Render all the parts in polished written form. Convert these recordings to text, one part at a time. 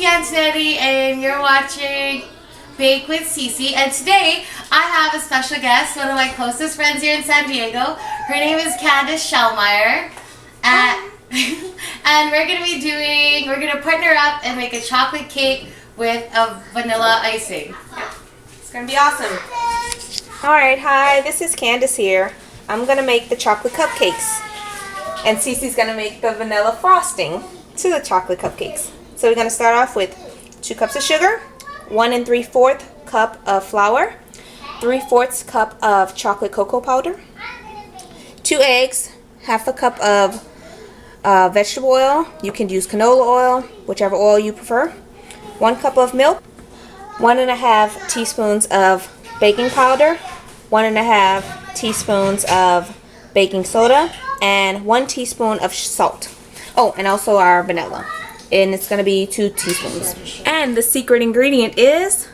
Cece and you're watching Bake with Cece. And today I have a special guest, one of my closest friends here in San Diego. Her name is Candece Shellmire. And we're going to partner up and make a chocolate cake with a vanilla icing. It's going to be awesome. Alright, hi, this is Candece here. I'm going to make the chocolate cupcakes. And Cece's going to make the vanilla frosting to the chocolate cupcakes. So we're going to start off with 2 cups of sugar, 1 3/4 cup of flour, 3/4 cup of chocolate cocoa powder, 2 eggs, half a cup of vegetable oil. You can use canola oil, whichever oil you prefer. 1 cup of milk, 1½ teaspoons of baking powder, 1½ teaspoons of baking soda, and 1 teaspoon of salt. Oh, and also our vanilla. And it's going to be 2 teaspoons. And the secret ingredient is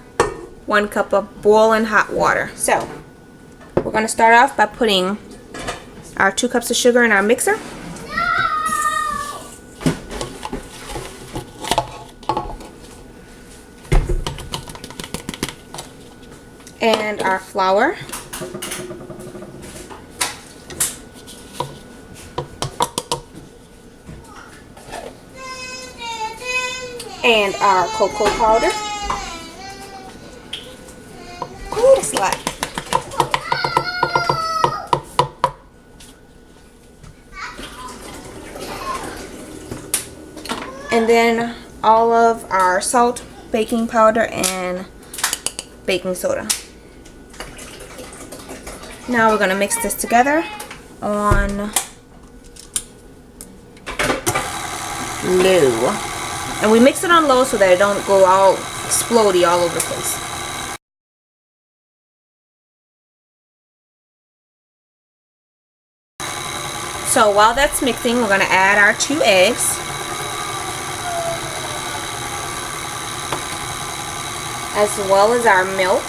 1 cup of boiling hot water. So, we're going to start off by putting our 2 cups of sugar in our mixer. And our flour. And our cocoa powder. Ooh, that's a lot. And then all of our salt, baking powder, and baking soda. Now we're going to mix this together on low. And we mix it on low so that it don't go all explodey all over the place. So while that's mixing, we're going to add our 2 eggs. As well as our milk.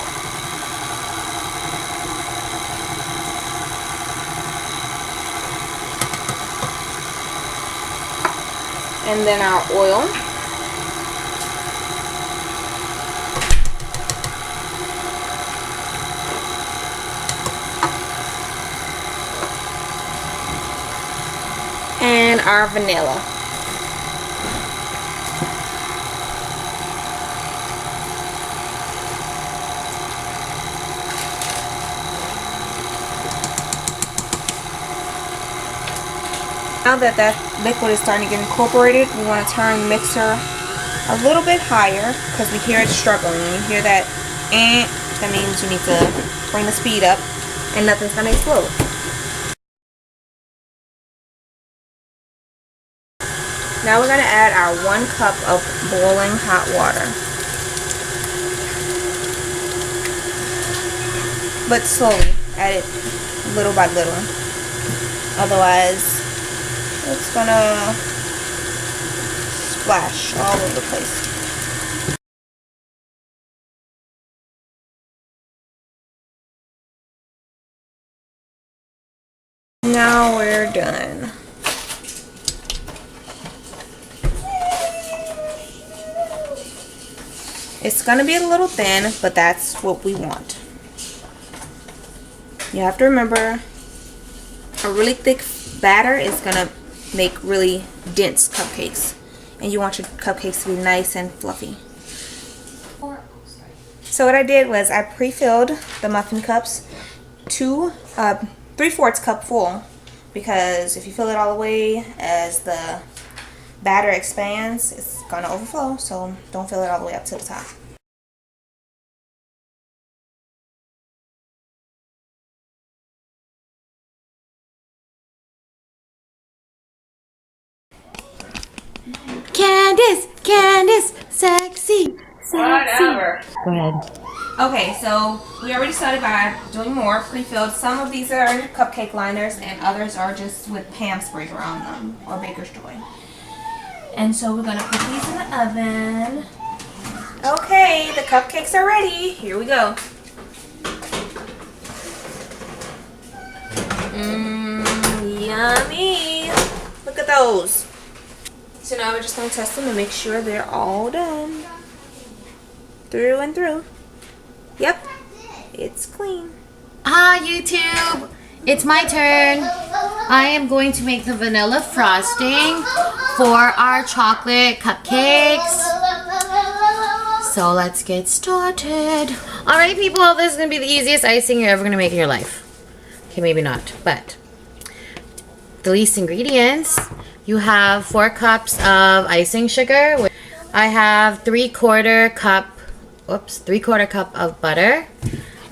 And then our oil. And our vanilla. Now that liquid is starting to get incorporated, we want to turn the mixer a little bit higher because we hear it struggling. When you hear that, that means you need to bring the speed up and nothing's going to explode. Now we're going to add our 1 cup of boiling hot water. But slowly, add it little by little. Otherwise, it's gonna splash all over the place. Now we're done. It's gonna be a little thin, but that's what we want. You have to remember, a really thick batter is gonna make really dense cupcakes, and you want your cupcakes to be nice and fluffy. So what I did was I pre-filled the muffin cups to 3/4 cup full, because if you fill it all the way, as the batter expands, it's gonna overflow, so don't fill it all the way up to the top. Candece, sexy. Whatever. Go ahead. Okay, so we already started by doing more pre-filled. Some of these are cupcake liners and others are just with Pam spray around them, or Baker's Joy. And so we're going to put these in the oven. Okay, the cupcakes are ready. Here we go. Yummy. Look at those. So now we're just going to test them and make sure they're all done. Through and through. Yep, it's clean. Hi YouTube, it's my turn. I am going to make the vanilla frosting for our chocolate cupcakes. So let's get started. Alright people, this is going to be the easiest icing you're ever going to make in your life. Okay, maybe not, but the least ingredients. You have 4 cups of icing sugar. I have 3/4 cup of butter.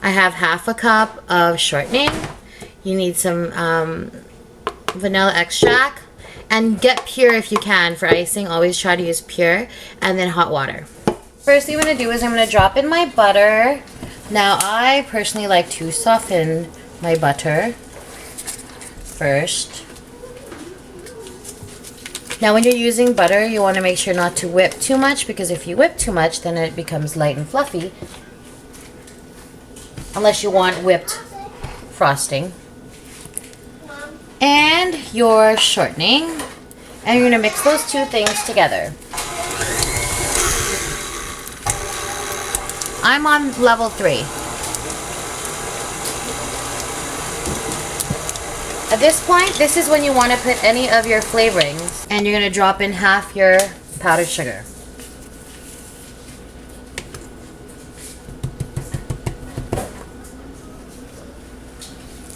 I have 1/2 cup of shortening. You need some vanilla extract, and get pure if you can for icing. Always try to use pure, and then hot water. First thing I'm going to do is I'm going to drop in my butter. Now I personally like to soften my butter first. Now when you're using butter, you want to make sure not to whip too much, because if you whip too much, then it becomes light and fluffy. Unless you want whipped frosting. And your shortening. And you're going to mix those two things together. I'm on level 3. At this point, this is when you want to put any of your flavorings, and you're going to drop in 1/2 your powdered sugar.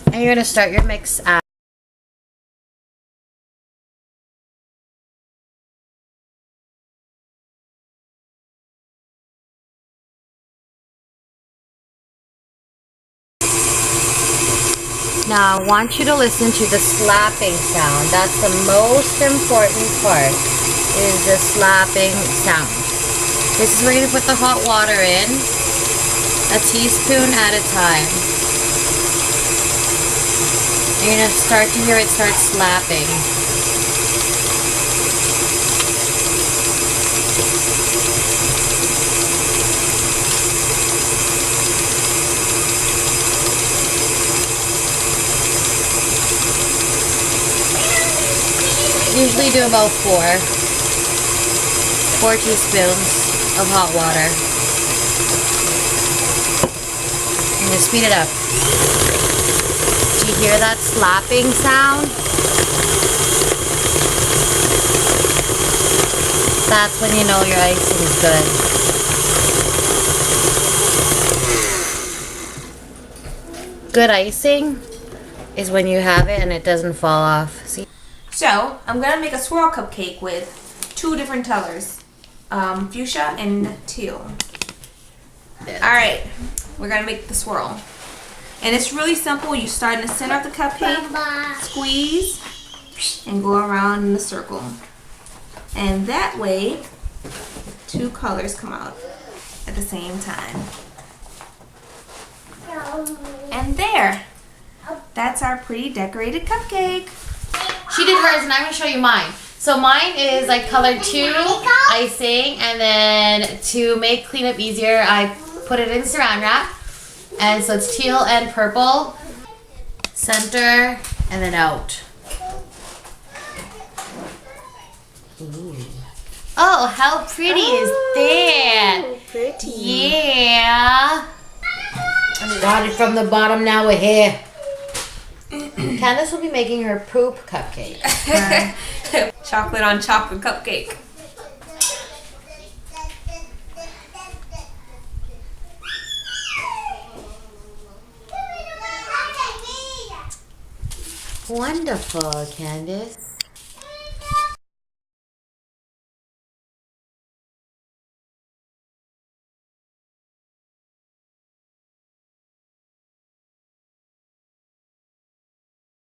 And you're going to start your mix at Now, I want you to listen to the slapping sound. That's the most important part, is the slapping sound. This is where you're going to put the hot water in, a teaspoon at a time. You're going to start to hear it start slapping. Usually do about 4 teaspoons of hot water. I'm going to speed it up. Do you hear that slapping sound? That's when you know your icing is good. Good icing is when you have it and it doesn't fall off. See? So, I'm going to make a swirl cupcake with 2 different colors, fuchsia and teal. Alright, we're going to make the swirl. And it's really simple. You start in the center of the cupcake, squeeze, and go around in the circle. And that way, 2 colors come out at the same time. And there! That's our pretty decorated cupcake. She did hers, and I'm going to show you mine. So mine is like color 2 icing, and then to make cleanup easier, I put it in saran wrap. And so it's teal and purple, center, and then out. Ooh. Oh, how pretty is that? Pretty. Yeah. Started from the bottom, now we're here. Candace will be making her poop cupcake. Chocolate on chocolate cupcake. Wonderful, Candace.